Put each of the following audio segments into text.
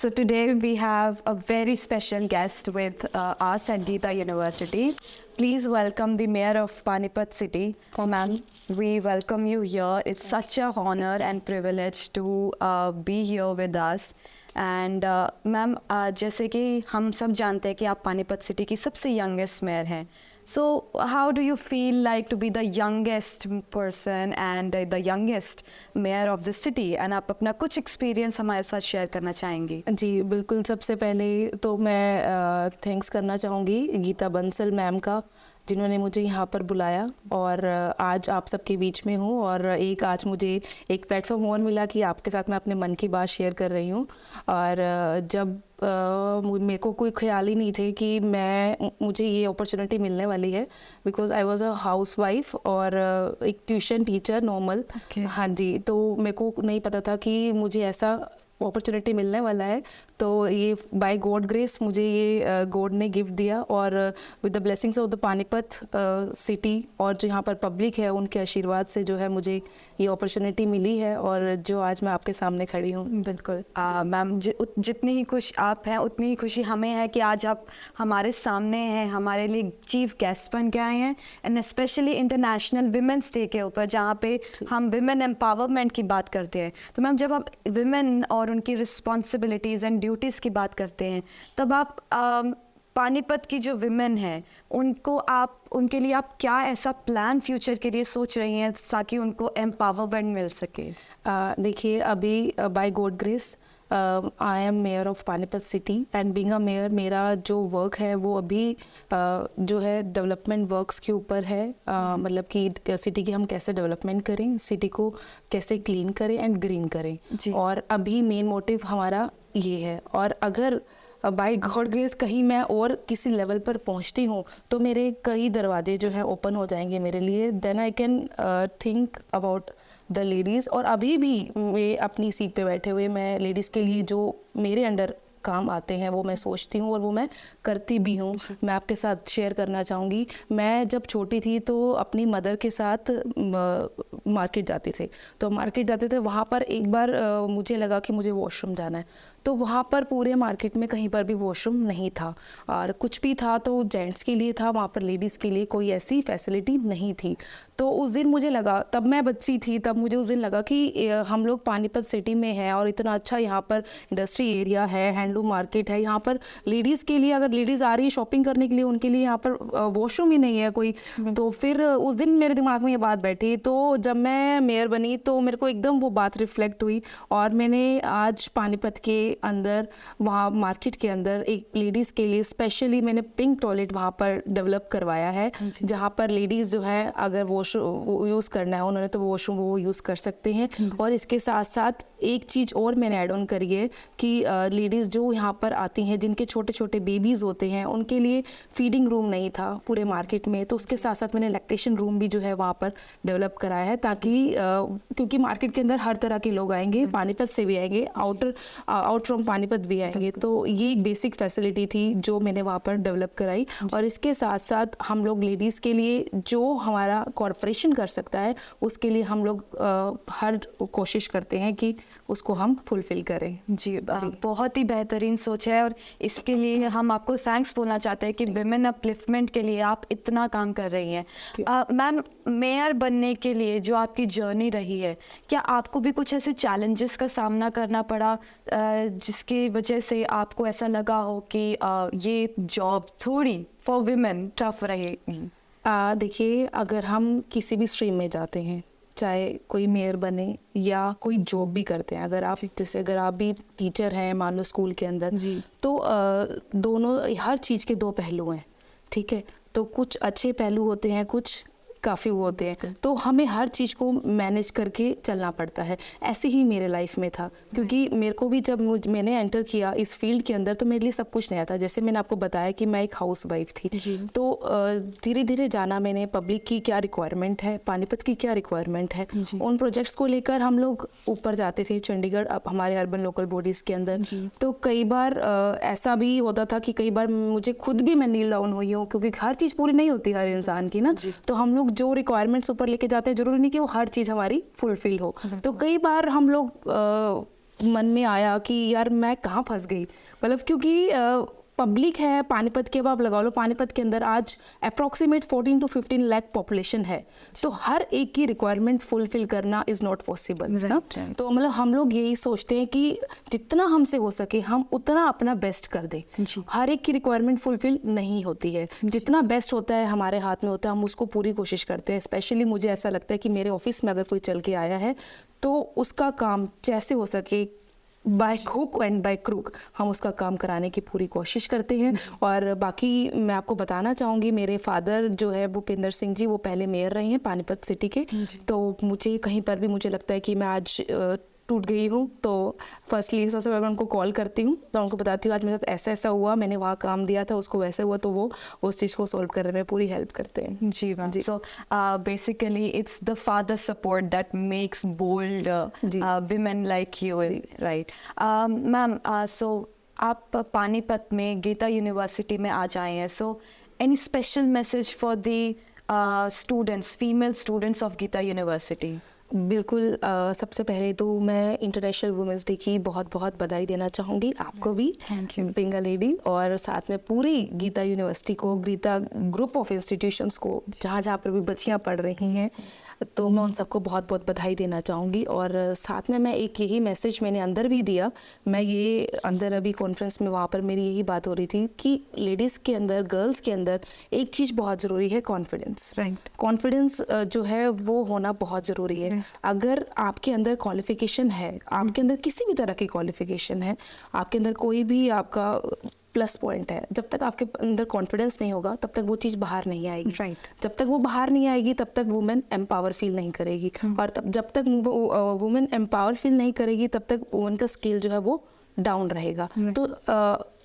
So today we have a very special guest with us at Geeta University. Please welcome the Mayor of Panipat City. Ma'am, we welcome you here. It's such a honor and privilege to be here with us. And ma'am जैसे कि हम सब जानते हैं कि आप Panipat city की सबसे यंगेस्ट मेयर हैं. So how do you feel like to be the youngest person and the youngest mayor of the city, and आप अपना कुछ एक्सपीरियंस हमारे साथ शेयर करना चाहेंगी? जी बिल्कुल. सबसे पहले तो मैं थैंक्स करना चाहूँगी गीता बंसल मैम का, जिन्होंने मुझे यहाँ पर बुलाया और आज आप सबके बीच में हूँ. और आज मुझे एक प्लेटफॉर्म और मिला कि आपके साथ मैं अपने मन की बात शेयर कर रही हूँ. और जब मेरे को कोई ख्याल ही नहीं थे कि मुझे ये अपॉर्चुनिटी मिलने वाली है, because I was a house wife और एक ट्यूशन टीचर नॉर्मल. हाँ जी, तो मेरे को नहीं पता था कि मुझे ऐसा अपॉर्चुनिटी मिलने वाला है. तो ये बाय गॉड ग्रेस मुझे ये गॉड ने गिफ्ट दिया, और with the blessings of the Panipat city और जो यहाँ पर पब्लिक है उनके आशीर्वाद से जो है मुझे ये अपॉर्चुनिटी मिली है, और जो आज मैं आपके सामने खड़ी हूँ. बिल्कुल मैम, जितनी ही खुश आप हैं उतनी ही खुशी हमें है कि आज आप हमारे सामने हैं, हमारे लिए चीफ गेस्ट बन के आए हैं, and specially international women's day के ऊपर जहाँ पे हम विमेन एम्पावरमेंट की बात करते हैं. तो मैम जब आप विमेन और उनकी रिस्पॉन्सिबिलिटीज़ एंड ड्यूटीज़ की बात करते हैं, तब आप पानीपत की जो विमेन है उनके लिए आप क्या ऐसा प्लान फ्यूचर के लिए सोच रही हैं ताकि उनको एम्पावरमेंट मिल सके? देखिए, अभी by God grace I am mayor of Panipat city, and being a mayor मेरा जो वर्क है वो अभी जो है डेवलपमेंट वर्क्स के ऊपर है. मतलब कि सिटी की हम कैसे डेवलपमेंट करें, सिटी को कैसे क्लीन करें एंड ग्रीन करें, और अभी मेन मोटिव हमारा ये है. और अगर बाय गॉड ग्रेस कहीं मैं और किसी लेवल पर पहुंचती हूँ तो मेरे कई दरवाजे जो हैं ओपन हो जाएंगे मेरे लिए. Then I can think about the ladies. और अभी भी मैं अपनी सीट पे बैठे हुए मैं लेडीज़ के लिए जो मेरे अंडर काम आते हैं वो मैं सोचती हूँ और वो मैं करती भी हूँ. मैं आपके साथ शेयर करना चाहूँगी. मैं जब छोटी थी तो अपनी मदर के साथ मार्केट जाते थे. वहाँ पर एक बार मुझे लगा कि मुझे वॉशरूम जाना है, तो वहाँ पर पूरे मार्केट में कहीं पर भी वॉशरूम नहीं था, और कुछ भी था तो जेंट्स के लिए था, वहाँ पर लेडीज़ के लिए कोई ऐसी फैसिलिटी नहीं थी. तो उस दिन मुझे लगा, तब मैं बच्ची थी, तब मुझे उस दिन लगा कि हम लोग पानीपत सिटी में हैं और इतना अच्छा यहाँ पर इंडस्ट्री एरिया है, हैंडलूम मार्केट है, यहाँ पर लेडीज़ के लिए अगर लेडीज़ आ रही है शॉपिंग करने के लिए उनके लिए यहाँ पर वॉशरूम ही नहीं है कोई. तो फिर उस दिन मेरे दिमाग में ये बात बैठी. तो जब मैं मेयर बनी तो मेरे को एकदम वो बात रिफ्लेक्ट हुई, और मैंने आज पानीपत के अंदर वहाँ मार्केट के अंदर एक लेडीज़ के लिए स्पेशली मैंने पिंक टॉयलेट वहाँ पर डेवलप करवाया है, जहाँ पर लेडीज़ जो है अगर वॉशरूम यूज़ करना है उन्होंने तो वॉशरूम वो यूज़ कर सकते हैं. और इसके साथ साथ एक चीज़ और मैंने ऐड ऑन करी है कि लेडीज़ जो यहाँ पर आती हैं जिनके छोटे छोटे बेबीज़ होते हैं उनके लिए फीडिंग रूम नहीं था पूरे मार्केट में, तो उसके साथ साथ मैंने लैक्टेशन रूम भी जो है वहाँ पर डेवलप कराया है, ताकि क्योंकि मार्केट के अंदर हर तरह के लोग आएंगे, पानीपत से भी आएंगे, आउट फ्रॉम पानीपत भी आएंगे. तो ये एक बेसिक फैसिलिटी थी जो मैंने वहाँ पर डेवलप कराई. और इसके साथ साथ हम लोग लेडीज़ के लिए जो हमारा कॉर्पोरेशन कर सकता है उसके लिए हम लोग हर कोशिश करते हैं कि उसको हम फुलफिल करें. जी बहुत ही बेहतरीन सोच है, और इसके लिए हम आपको थैंक्स बोलना चाहते हैं कि विमेन अपलिफ्टमेंट के लिए आप इतना काम कर रही हैं. मैम, मेयर बनने के लिए जो आपकी जर्नी रही है, क्या आपको भी कुछ ऐसे चैलेंजेस का सामना करना पड़ा जिसकी वजह से आपको ऐसा लगा हो कि ये जॉब थोड़ी फॉर विमेन टफ रहेगी? देखिए, अगर हम किसी भी स्ट्रीम में जाते हैं, चाहे कोई मेयर बने या कोई जॉब भी करते हैं, अगर आप भी टीचर हैं मान लो स्कूल के अंदर, तो दोनों हर चीज़ के दो पहलू हैं. ठीक है, तो कुछ अच्छे पहलू होते हैं, कुछ काफ़ी वो होते हैं, तो हमें हर चीज़ को मैनेज करके चलना पड़ता है. ऐसे ही मेरे लाइफ में था, क्योंकि मेरे को भी जब मैंने एंटर किया इस फील्ड के अंदर तो मेरे लिए सब कुछ नया था. जैसे मैंने आपको बताया कि मैं एक हाउस वाइफ थी, तो धीरे धीरे जाना मैंने पब्लिक की क्या रिक्वायरमेंट है, पानीपत की क्या रिक्वायरमेंट है, उन प्रोजेक्ट्स को लेकर हम लोग ऊपर जाते थे चंडीगढ़, अब हमारे अर्बन लोकल बॉडीज़ के अंदर. तो कई बार ऐसा भी होता था कि कई बार मुझे खुद भी मैं नील डाउन हुई हूँ, क्योंकि हर चीज़ पूरी नहीं होती हर इंसान की ना. तो हम लोग जो रिक्वायरमेंट्स ऊपर लेके जाते हैं जरूरी नहीं कि वो हर चीज़ हमारी फुलफिल हो. तो कई बार हम लोग मन में आया कि यार मैं कहाँ फंस गई, मतलब क्योंकि पब्लिक है, पानीपत के अब आप लगा लो, पानीपत के अंदर आज अप्रॉक्सीमेट 14 to 15 लाख पॉपुलेशन है, तो हर एक की रिक्वायरमेंट फुलफिल करना इज़ नॉट पॉसिबल ना। right. तो मतलब हम लोग यही सोचते हैं कि जितना हमसे हो सके हम उतना अपना बेस्ट कर दें। हर एक की रिक्वायरमेंट फुलफिल नहीं होती है, जितना बेस्ट होता है हमारे हाथ में होता है, हम उसको पूरी कोशिश करते हैं। स्पेशली मुझे ऐसा लगता है कि मेरे ऑफिस में अगर कोई चल के आया है तो उसका काम जैसे हो सके by hook and by crook हम उसका काम कराने की पूरी कोशिश करते हैं। और बाकी मैं आपको बताना चाहूँगी, मेरे फादर जो है भूपेंद्र सिंह जी, वो पहले मेयर रहे हैं पानीपत सिटी के। तो मुझे कहीं पर भी मुझे लगता है कि मैं आज टूट गई हूँ, तो फर्स्टली सबसे पहले मैं उनको कॉल करती हूँ, तो उनको बताती हूँ आज मेरे साथ ऐसा ऐसा हुआ, मैंने वहाँ काम दिया था, उसको वैसे हुआ, तो वो उस चीज़ को सॉल्व करने में पूरी हेल्प करते हैं। जी ma'am. So basically it's the father support that makes bold women like you, right ma'am. So आप पानीपत में गीता यूनिवर्सिटी में आज आए हैं, so any special message for the students, female students of Geeta University? बिल्कुल, सबसे पहले तो मैं इंटरनेशनल वुमेंस डे की बहुत बहुत बधाई देना चाहूँगी आपको भी, thank you, being a lady, और साथ में पूरी गीता यूनिवर्सिटी को, गीता ग्रुप ऑफ इंस्टीट्यूशंस को, जहाँ जहाँ पर भी बच्चियाँ पढ़ रही हैं, तो मैं उन सबको बहुत बहुत बधाई देना चाहूँगी। और साथ में मैं एक यही मैसेज मैंने अंदर भी दिया, मैं ये अंदर अभी कॉन्फ्रेंस में वहाँ पर मेरी यही बात हो रही थी कि लेडीज़ के अंदर, गर्ल्स के अंदर एक चीज़ बहुत ज़रूरी है, कॉन्फिडेंस। राइट। कॉन्फिडेंस जो है वो होना बहुत ज़रूरी है। अगर आपके अंदर क्वालिफिकेशन है, आपके अंदर किसी भी तरह की क्वालिफिकेशन है, आपके अंदर कोई भी आपका प्लस पॉइंट है, जब तक आपके अंदर कॉन्फिडेंस नहीं होगा तब तक वो चीज़ बाहर नहीं आएगी। Right. जब तक वो बाहर नहीं आएगी तब तक वुमेन एम्पावर फील नहीं करेगी, और तब जब तक वुमेन एम्पावर फील नहीं करेगी तब तक वुमेन का स्किल जो है वो डाउन रहेगा। तो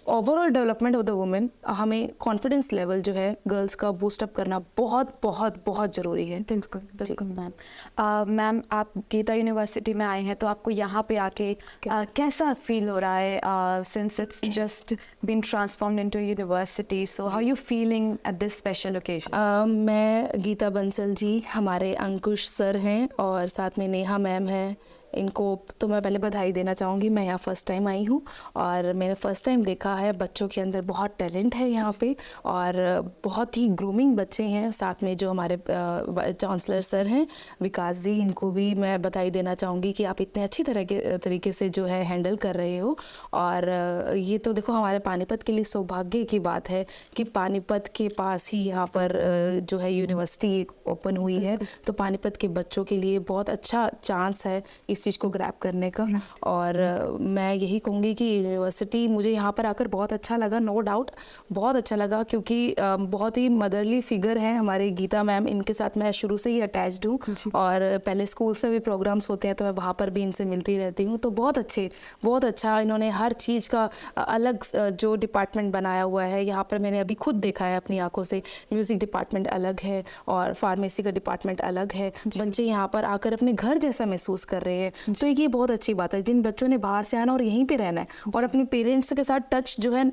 overall development of the women, हमें कॉन्फिडेंस लेवल जो है गर्ल्स का बूस्टअप करना बहुत बहुत बहुत ज़रूरी है। बिल्कुल बिल्कुल मैम। मैम, आप गीता यूनिवर्सिटी में आए हैं, तो आपको यहाँ पे आके कैसा फील हो रहा है? Since it's just been transformed into university, so how you feeling at this special occasion? मैं गीता बंसल जी, हमारे अंकुश सर हैं, और साथ में नेहा मैम हैं, इनको तो मैं पहले बधाई देना चाहूँगी। मैं यहाँ फ़र्स्ट टाइम आई हूँ और मैंने फ़र्स्ट टाइम देखा है बच्चों के अंदर बहुत टैलेंट है यहाँ पे, और बहुत ही ग्रूमिंग बच्चे हैं। साथ में जो हमारे चांसलर सर हैं विकास जी, इनको भी मैं बधाई देना चाहूँगी कि आप इतने अच्छी तरीके से जो है हैंडल कर रहे हो। और ये तो देखो हमारे पानीपत के लिए सौभाग्य की बात है कि पानीपत के पास ही यहाँ पर जो है यूनिवर्सिटी ओपन हुई है, तो पानीपत के बच्चों के लिए बहुत अच्छा चांस है इस चीज़ को ग्रैब करने का। और मैं यही कहूँगी कि यूनिवर्सिटी, मुझे यहाँ पर आकर बहुत अच्छा लगा, नो डाउट बहुत अच्छा लगा, क्योंकि बहुत ही मदरली फिगर हैं हमारे गीता मैम, इनके साथ मैं शुरू से ही अटैच्ड हूँ, और पहले स्कूल से भी प्रोग्राम्स होते हैं तो मैं वहाँ पर भी इनसे मिलती रहती हूँ। तो बहुत अच्छा इन्होंने हर चीज़ का अलग जो डिपार्टमेंट बनाया हुआ है यहाँ पर, मैंने अभी खुद देखा है अपनी आंखों से। म्यूज़िक डिपार्टमेंट अलग है और फार्मेसी का डिपार्टमेंट अलग है। बच्चे यहाँ पर आकर अपने घर जैसा महसूस कर रहे हैं, तो ये बहुत अच्छी बात है। जिन बच्चों ने बाहर से आना और यहीं पे रहना है और अपने पेरेंट्स के साथ टच जो है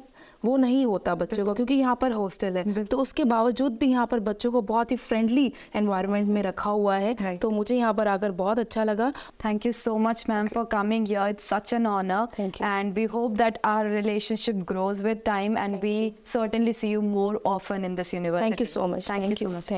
वो नहीं होता बच्चों का, क्योंकि यहाँ पर हॉस्टल है, तो उसके बावजूद भी यहाँ पर बच्चों को बहुत ही फ्रेंडली एनवायरनमेंट में रखा हुआ है। तो मुझे यहाँ पर आकर बहुत अच्छा लगा। Thank you so much, ma'am, for coming here. It's such an honor. Thank you. And we hope that our relationship grows with time, and we certainly see you more often in this university. Thank you so much. Thank you so much.